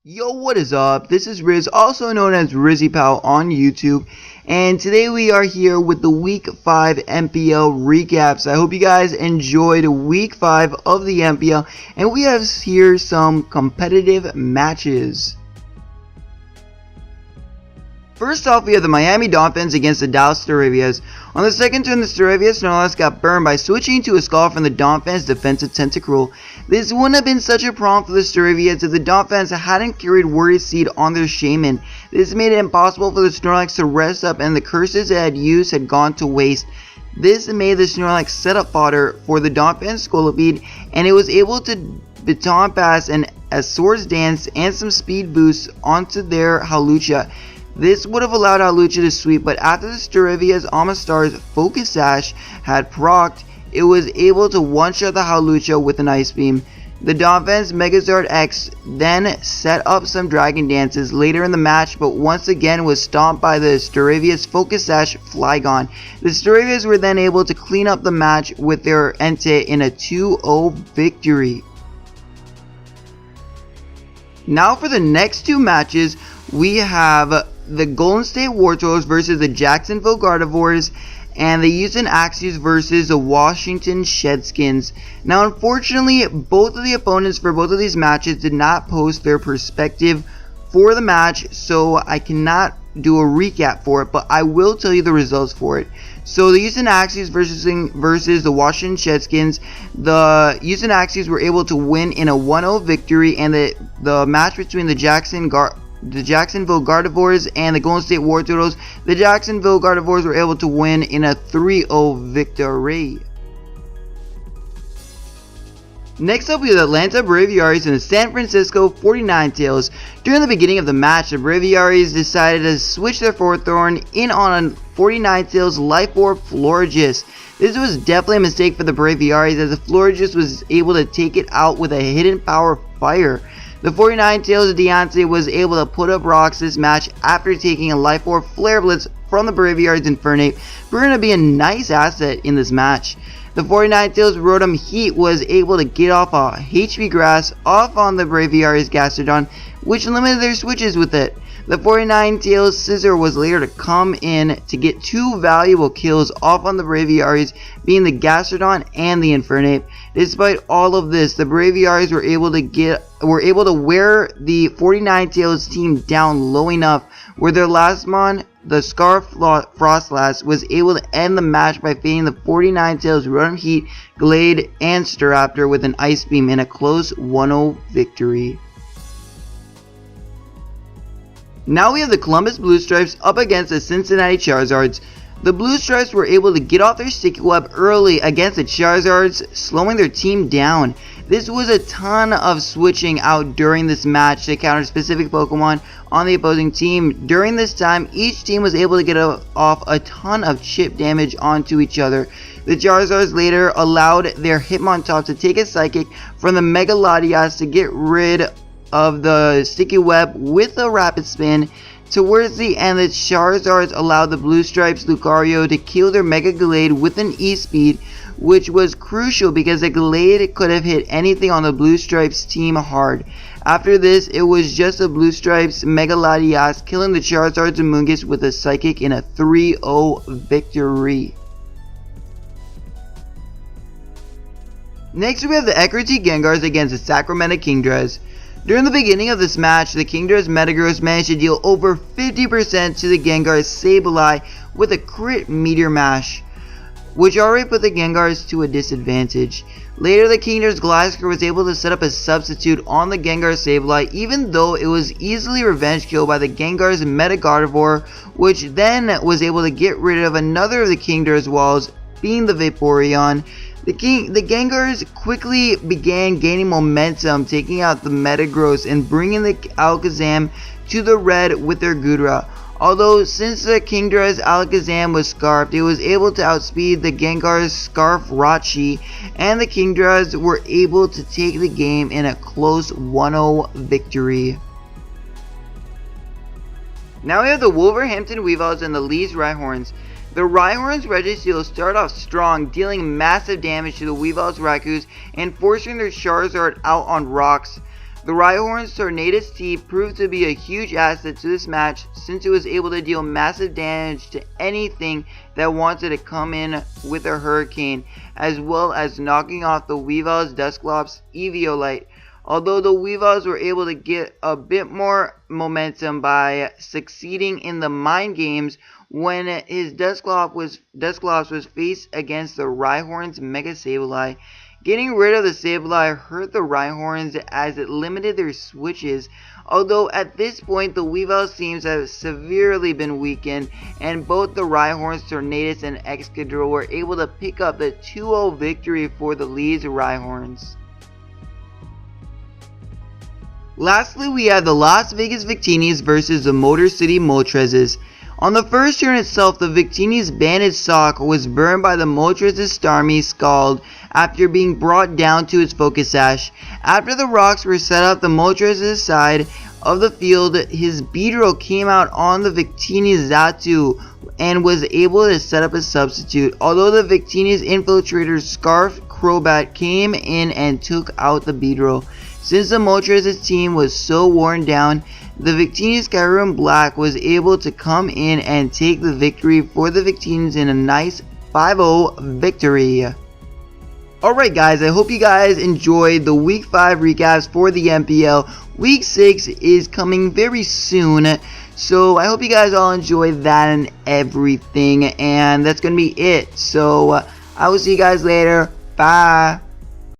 Yo, what is up? This is Riz, also known as RizzyPOW on YouTube, and today we are here with the Week 5 MPL recaps. I hope you guys enjoyed Week 5 of the MPL, and we have here some competitive matches. First off, we have the Miami Dolphins against the Dallas Staravias. On the second turn, the Staravias Snorlax got burned by switching to a skull from the Dolphins' defensive Tentacruel. This wouldn't have been such a problem for the Staravias if the Dolphins hadn't carried Worry Seed on their Shaman. This made it impossible for the Snorlax to rest up, and the curses it had used had gone to waste. This made the Snorlax set up fodder for the Dolphins' Scolipede, and it was able to baton pass and a Swords Dance and some speed boosts onto their Hawlucha. This would have allowed Hawlucha to sweep, but after the Staravia's Amistar's Focus Sash had procced, it was able to one-shot the Hawlucha with an Ice Beam. The Dolphins' Megazord X then set up some Dragon Dances later in the match, but once again was stomped by the Staravia's Focus Sash Flygon. The Staravias were then able to clean up the match with their Entei in a 2-0 victory. Now for the next two matches, we have the Golden State Wartortoise versus the Jacksonville Gardevoirs, and the Houston Axios versus the Washington Shedskins. Now, unfortunately, both of the opponents for both of these matches did not post their perspective for the match, so I cannot do a recap for it, but I will tell you the results for it. So the Houston Axios versus the Washington Shedskins, the Houston Axios were able to win in a 1-0 victory, and the match between the Jacksonville Gardevoirs and the Golden State Wartortoise, the Jacksonville Gardevoirs were able to win in a 3-0 victory. Next up, we have the Atlanta Braviaries and the San Francisco 49tails. During the beginning of the match, the Braviaries decided to switch their Forthorn in on a 49tails Life Orb Florges. This was definitely a mistake for the Braviaries, as the Florges was able to take it out with a hidden power Fire. The 49tails of Deontay was able to put up rocks this match after taking a Life Orb Flare Blitz from the Braviaries Infernape, proving to be a nice asset in this match. The 49tails Rotom Heat was able to get off a HP Grass off on the Braviaries Gastrodon, which limited their switches with it. The 49tails Scissor was later to come in to get two valuable kills off on the Braviaries, being the Gastrodon and the Infernape. Despite all of this, the Braviaries were able to wear the 49tails team down low enough where their last mon, the Scarf Frostlass, was able to end the match by fading the 49tails Rotom Heat, Glade, and Staraptor with an Ice Beam in a close 1-0 victory. Now we have the Columbus Blue Stripes up against the Cincinnati Charizards. The Blue Stripes were able to get off their Sticky Web early against the Charizards, slowing their team down. This was a ton of switching out during this match to counter specific Pokemon on the opposing team. During this time, each team was able to get off a ton of chip damage onto each other. The Charizards later allowed their Hitmontop to take a Psychic from the Mega Latias to get rid of the Sticky Web with a Rapid Spin. Towards the end, the Charizards allowed the Blue Stripes Lucario to kill their Mega Glade with an E-Speed, which was crucial because the Glade could have hit anything on the Blue Stripes team hard. After this, it was just the Blue Stripes Mega Latias killing the Charizards and Mungus with a Psychic in a 3-0 victory. Next, we have the Ecruteak Gengars against the Sacramento Kingdras. During the beginning of this match, the Kingdras Metagross managed to deal over 50% to the Gengar's Sableye with a crit Meteor Mash, which already put the Gengars to a disadvantage. Later, the Kingdras Gliscor was able to set up a substitute on the Gengar Sableye, even though it was easily revenge killed by the Gengar's Metagardevoir, which then was able to get rid of another of the Kingdras walls, being the Vaporeon. The Gengars quickly began gaining momentum, taking out the Metagross and bringing the Alakazam to the red with their Goodra. Although since the Kingdra's Alakazam was scarfed, it was able to outspeed the Gengar's Scarf Rachi, and the Kingdras were able to take the game in a close 1-0 victory. Now we have the Wolverhampton Weavils and the Leeds Rhyhorns. The Rhyhorns Registeel started off strong, dealing massive damage to the Weavils Raikus and forcing their Charizard out on rocks. The Rhyhorn's Tornadus T proved to be a huge asset to this match since it was able to deal massive damage to anything that wanted to come in with a Hurricane, as well as knocking off the Weavile's Dusclops Eviolite. Although the Weaviles were able to get a bit more momentum by succeeding in the mind games when his Dusclops was faced against the Rhyhorn's Mega Sableye. Getting rid of the Sableye hurt the Rhyhorns as it limited their switches, although at this point the Weavile teams have severely been weakened, and both the Rhyhorns, Tornadus, and Excadrill were able to pick up the 2-0 victory for the Leeds Rhyhorns. Lastly, we have the Las Vegas Victinis versus the Motor City Moltres. On the first turn itself, the Victini's Banded Sock was burned by the Moltres' Starmie Scald after being brought down to its Focus Sash. After the rocks were set up the Moltres' side of the field, his Beedrill came out on the Victini's Xatu and was able to set up a substitute, although the Victini's Infiltrator Scarf Crobat came in and took out the Beedrill. Since the Moltres' team was so worn down, the Victini Skyrim Black was able to come in and take the victory for the Victinis in a nice 5-0 victory. Alright guys, I hope you guys enjoyed the Week 5 recaps for the MPL. Week 6 is coming very soon, so I hope you guys all enjoyed that and everything, and that's going to be it. So I will see you guys later. Bye.